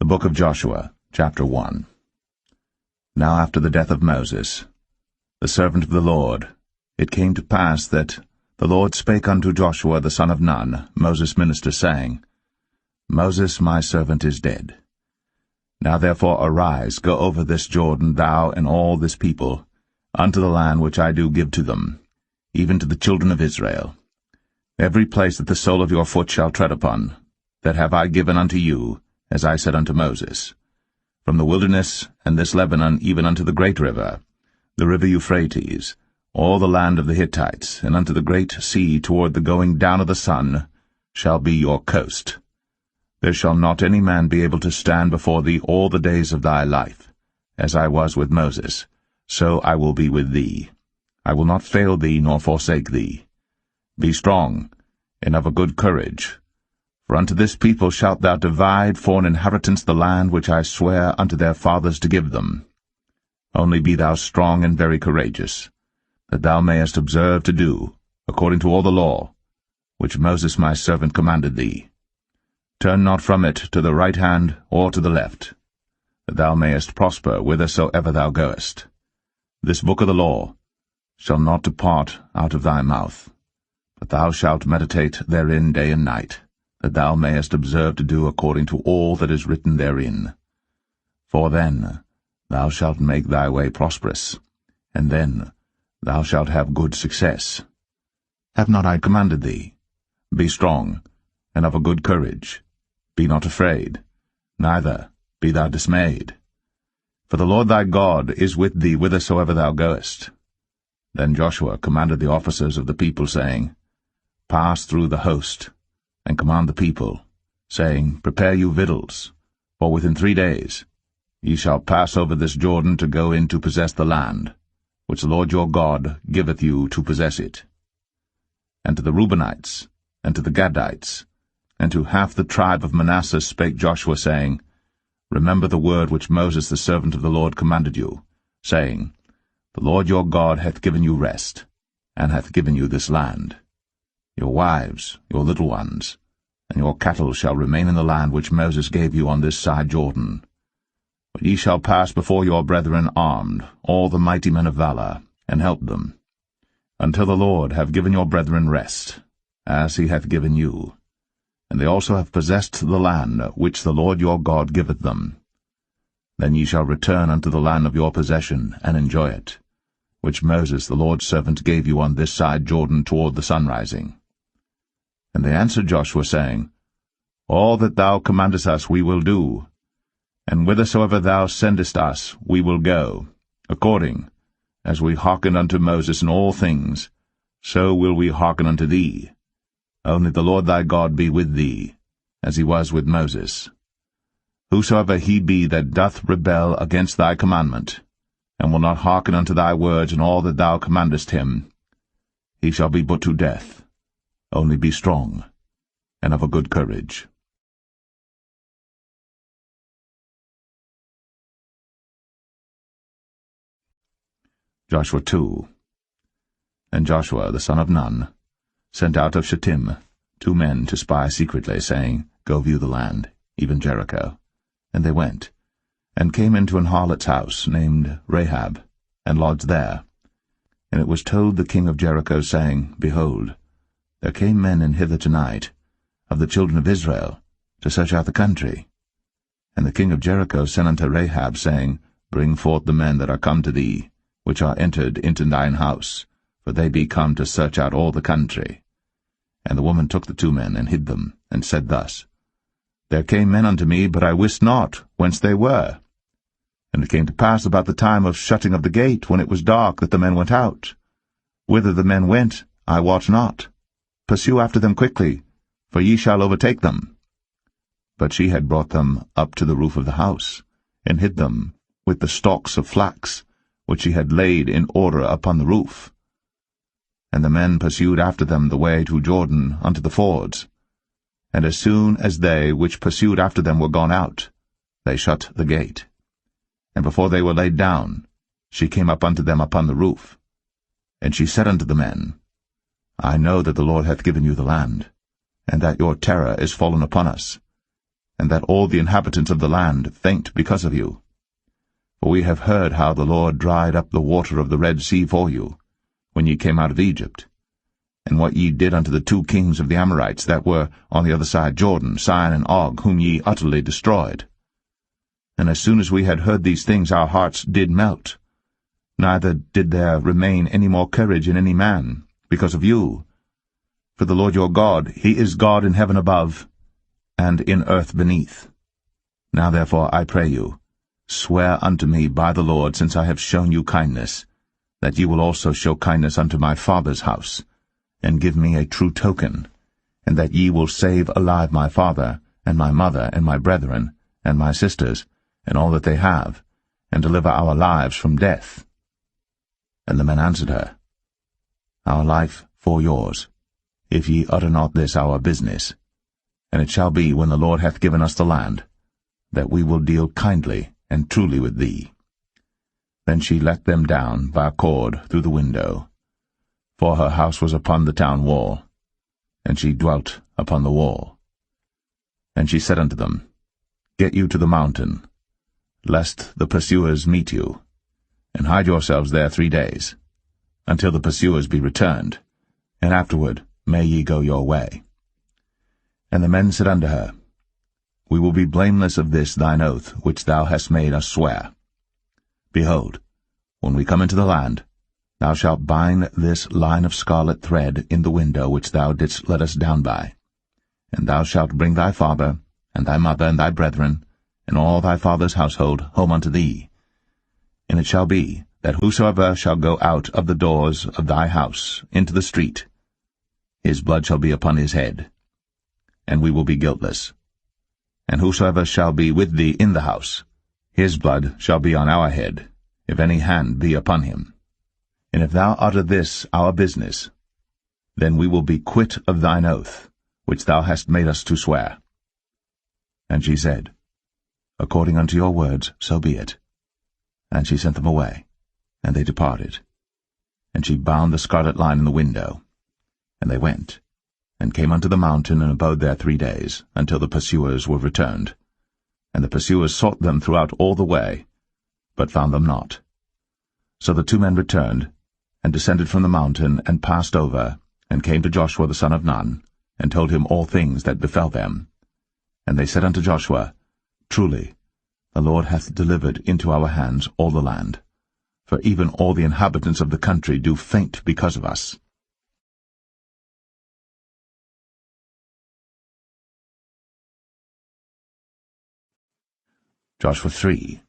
The book of Joshua, chapter 1. Now after the death of Moses, the servant of the Lord, it came to pass that the Lord spake unto Joshua the son of Nun, Moses' minister, saying, Moses my servant is dead. Now therefore arise, go over this Jordan, thou and all this people, unto the land which I do give to them, even to the children of Israel. Every place that the sole of your foot shall tread upon, that have I given unto you, as I said unto Moses, from the wilderness and this Lebanon even unto the great river, the river Euphrates, all the land of the Hittites, and unto the great sea toward the going down of the sun, shall be your coast. There shall not any man be able to stand before thee all the days of thy life. As I was with Moses, so I will be with thee. I will not fail thee nor forsake thee. Be strong, and of a good courage. For unto this people shalt thou divide for an inheritance the land which I swear unto their fathers to give them. Only be thou strong and very courageous, that thou mayest observe to do, according to all the law, which Moses my servant commanded thee. Turn not from it to the right hand or to the left, that thou mayest prosper whithersoever thou goest. This book of the law shall not depart out of thy mouth, but thou shalt meditate therein day and night, that thou mayest observe to do according to all that is written therein. For then thou shalt make thy way prosperous, and then thou shalt have good success. Have not I commanded thee? Be strong, and of a good courage. Be not afraid, neither be thou dismayed. For the Lord thy God is with thee whithersoever thou goest. Then Joshua commanded the officers of the people, saying, Pass through the host, and command the people, saying, Prepare you victuals, for within 3 days ye shall pass over this Jordan to go in to possess the land, which the Lord your God giveth you to possess it. And to the Reubenites, and to the Gadites, and to half the tribe of Manasseh spake Joshua, saying, Remember the word which Moses the servant of the Lord commanded you, saying, The Lord your God hath given you rest, and hath given you this land. Your wives, your little ones, and your cattle shall remain in the land which Moses gave you on this side Jordan. But ye shall pass before your brethren armed, all the mighty men of valor, and help them, until the Lord have given your brethren rest, as he hath given you. And they also have possessed the land which the Lord your God giveth them. Then ye shall return unto the land of your possession, and enjoy it, which Moses the Lord's servant gave you on this side Jordan toward the sunrising. And they answered Joshua, saying, All that thou commandest us we will do, and whithersoever thou sendest us we will go, according as we hearkened unto Moses in all things, so will we hearken unto thee. Only the Lord thy God be with thee, as he was with Moses. Whosoever he be that doth rebel against thy commandment, and will not hearken unto thy words in all that thou commandest him, he shall be put to death. Only be strong, and of a good courage. Joshua 2. And Joshua the son of Nun sent out of Shittim 2 men to spy secretly, saying, Go view the land, even Jericho. And they went, and came into an harlot's house, named Rahab, and lodged there. And it was told the king of Jericho, saying, Behold, there came men in hither tonight, of the children of Israel, to search out the country. And the king of Jericho sent unto Rahab, saying, Bring forth the men that are come to thee, which are entered into thine house, for they be come to search out all the country. And the woman took the 2 men, and hid them, and said thus, There came men unto me, but I wist not whence they were. And it came to pass about the time of shutting of the gate, when it was dark, that the men went out. Whither the men went, I wot not. Pursue after them quickly, for ye shall overtake them. But she had brought them up to the roof of the house, and hid them with the stalks of flax, which she had laid in order upon the roof. And the men pursued after them the way to Jordan unto the fords. And as soon as they which pursued after them were gone out, they shut the gate. And before they were laid down, she came up unto them upon the roof. And she said unto the men, I know that the Lord hath given you the land, and that your terror is fallen upon us, and that all the inhabitants of the land faint because of you. For we have heard how the Lord dried up the water of the Red Sea for you, when ye came out of Egypt, and what ye did unto the 2 kings of the Amorites that were on the other side Jordan, Sihon and Og, whom ye utterly destroyed. And as soon as we had heard these things, our hearts did melt. Neither did there remain any more courage in any man, because of you. For the Lord your God, he is God in heaven above, and in earth beneath. Now therefore, I pray you, swear unto me by the Lord, since I have shown you kindness, that ye will also show kindness unto my father's house, and give me a true token, and that ye will save alive my father, and my mother, and my brethren, and my sisters, and all that they have, and deliver our lives from death. And the men answered her, Our life for yours, if ye utter not this our business. And it shall be, when the Lord hath given us the land, that we will deal kindly and truly with thee. Then she let them down by a cord through the window, for her house was upon the town wall, and she dwelt upon the wall. And she said unto them, Get you to the mountain, lest the pursuers meet you, and hide yourselves there 3 days, until the pursuers be returned, and afterward may ye go your way. And the men said unto her, We will be blameless of this thine oath, which thou hast made us swear. Behold, when we come into the land, thou shalt bind this line of scarlet thread in the window which thou didst let us down by. And thou shalt bring thy father, and thy mother, and thy brethren, and all thy father's household home unto thee. And it shall be, that whosoever shall go out of the doors of thy house into the street, his blood shall be upon his head, and we will be guiltless. And whosoever shall be with thee in the house, his blood shall be on our head, if any hand be upon him. And if thou utter this our business, then we will be quit of thine oath, which thou hast made us to swear. And she said, According unto your words, so be it. And she sent them away, and they departed. And she bound the scarlet line in the window. And they went, and came unto the mountain, and abode there 3 days, until the pursuers were returned. And the pursuers sought them throughout all the way, but found them not. So the 2 men returned, and descended from the mountain, and passed over, and came to Joshua the son of Nun, and told him all things that befell them. And they said unto Joshua, Truly, the Lord hath delivered into our hands all the land, for even all the inhabitants of the country do faint because of us. Joshua 3.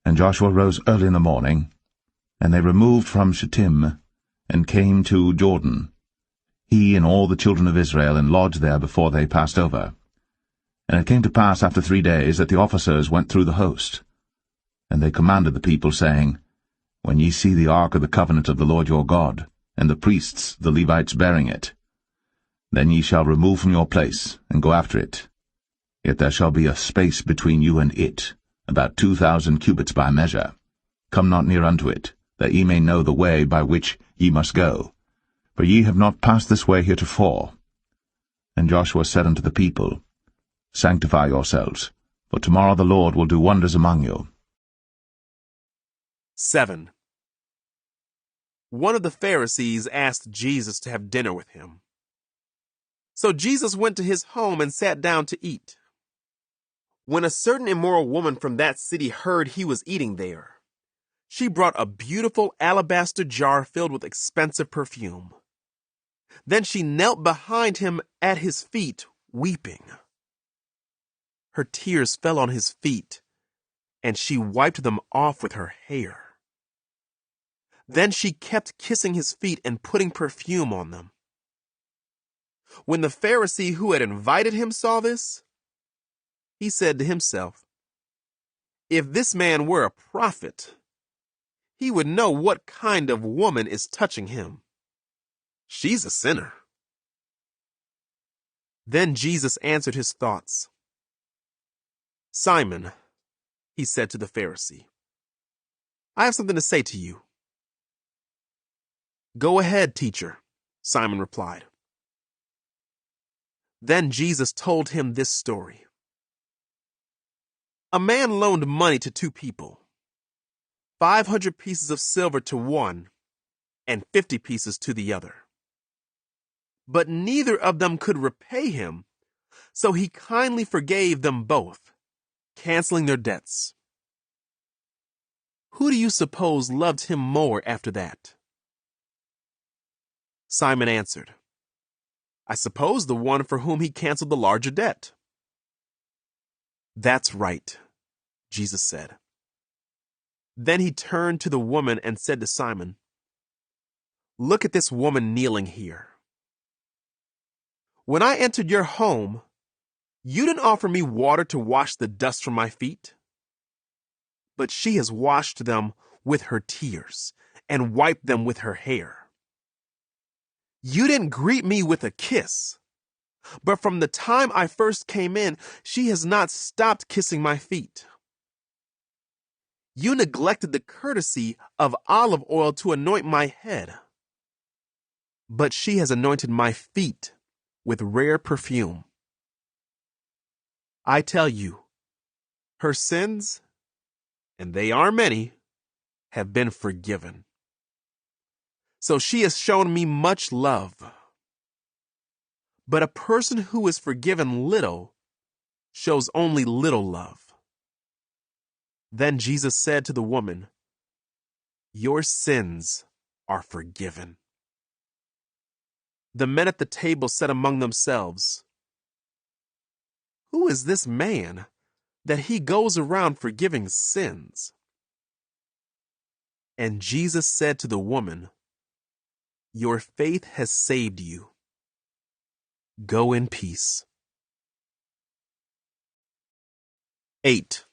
And Joshua rose early in the morning, and they removed from Shittim, and came to Jordan, he and all the children of Israel, and lodged there before they passed over. And it came to pass after 3 days that the officers went through the host. And they commanded the people, saying, When ye see the ark of the covenant of the Lord your God, and the priests, the Levites, bearing it, then ye shall remove from your place, and go after it. Yet there shall be a space between you and it, about 2,000 cubits by measure. Come not near unto it, that ye may know the way by which ye must go. For ye have not passed this way heretofore. And Joshua said unto the people, Sanctify yourselves, for tomorrow the Lord will do wonders among you. 7. One of the Pharisees asked Jesus to have dinner with him. So Jesus went to his home and sat down to eat. When a certain immoral woman from that city heard he was eating there, she brought a beautiful alabaster jar filled with expensive perfume. Then she knelt behind him at his feet, weeping. Her tears fell on his feet, and she wiped them off with her hair. Then she kept kissing his feet and putting perfume on them. When the Pharisee who had invited him saw this, he said to himself, If this man were a prophet, he would know what kind of woman is touching him. She's a sinner. Then Jesus answered his thoughts. Simon, he said to the Pharisee, I have something to say to you. Go ahead, teacher, Simon replied. Then Jesus told him this story. A man loaned money to two people, 500 pieces of silver to one and 50 pieces to the other. But neither of them could repay him, so he kindly forgave them both, canceling their debts. Who do you suppose loved him more after that? Simon answered, I suppose the one for whom he canceled the larger debt. That's right, Jesus said. Then he turned to the woman and said to Simon, Look at this woman kneeling here. When I entered your home, you didn't offer me water to wash the dust from my feet, but she has washed them with her tears and wiped them with her hair. You didn't greet me with a kiss, but from the time I first came in, she has not stopped kissing my feet. You neglected the courtesy of olive oil to anoint my head, but she has anointed my feet with rare perfume. I tell you, her sins, and they are many, have been forgiven. So she has shown me much love. But a person who is forgiven little shows only little love. Then Jesus said to the woman, Your sins are forgiven. The men at the table said among themselves, Who is this man that he goes around forgiving sins? And Jesus said to the woman, Your faith has saved you. Go in peace. 8.